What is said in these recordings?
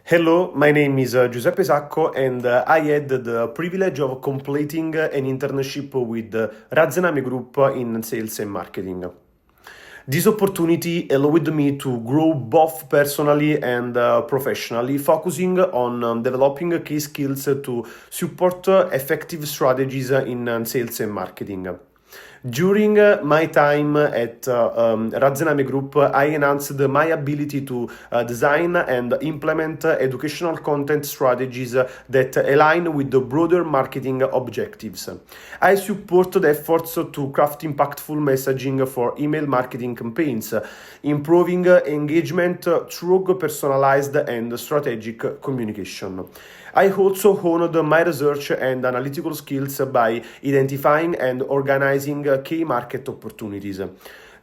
Hello, my name is Giuseppe Sacco, and I had the privilege of completing an internship with the Raznameh group in sales and marketing. This opportunity allowed me to grow both personally and professionally, focusing on developing key skills to support effective strategies in sales and marketing. During my time at Raznameh Group, I enhanced my ability to design and implement educational content strategies that align with the broader marketing objectives. I supported efforts to craft impactful messaging for email marketing campaigns, improving engagement through personalized and strategic communication. I also honed my research and analytical skills by identifying and organizing key market opportunities.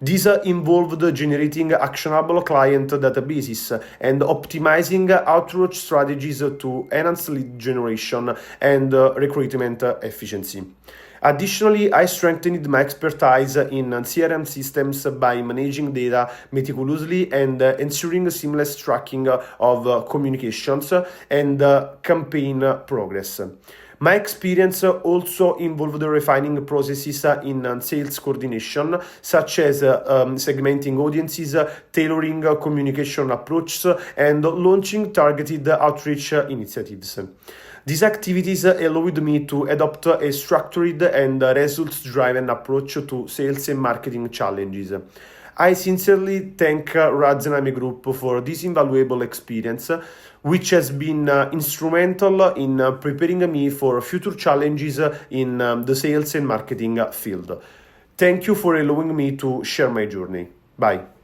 These involved generating actionable client databases and optimizing outreach strategies to enhance lead generation and recruitment efficiency. Additionally, I strengthened my expertise in CRM systems by managing data meticulously and ensuring seamless tracking of communications and campaign progress. My experience also involved refining processes in sales coordination, such as segmenting audiences, tailoring communication approaches, and launching targeted outreach initiatives. These activities allowed me to adopt a structured and results-driven approach to sales and marketing challenges. I sincerely thank Raznameh Group for this invaluable experience, which has been instrumental in preparing me for future challenges in the sales and marketing field. Thank you for allowing me to share my journey. Bye.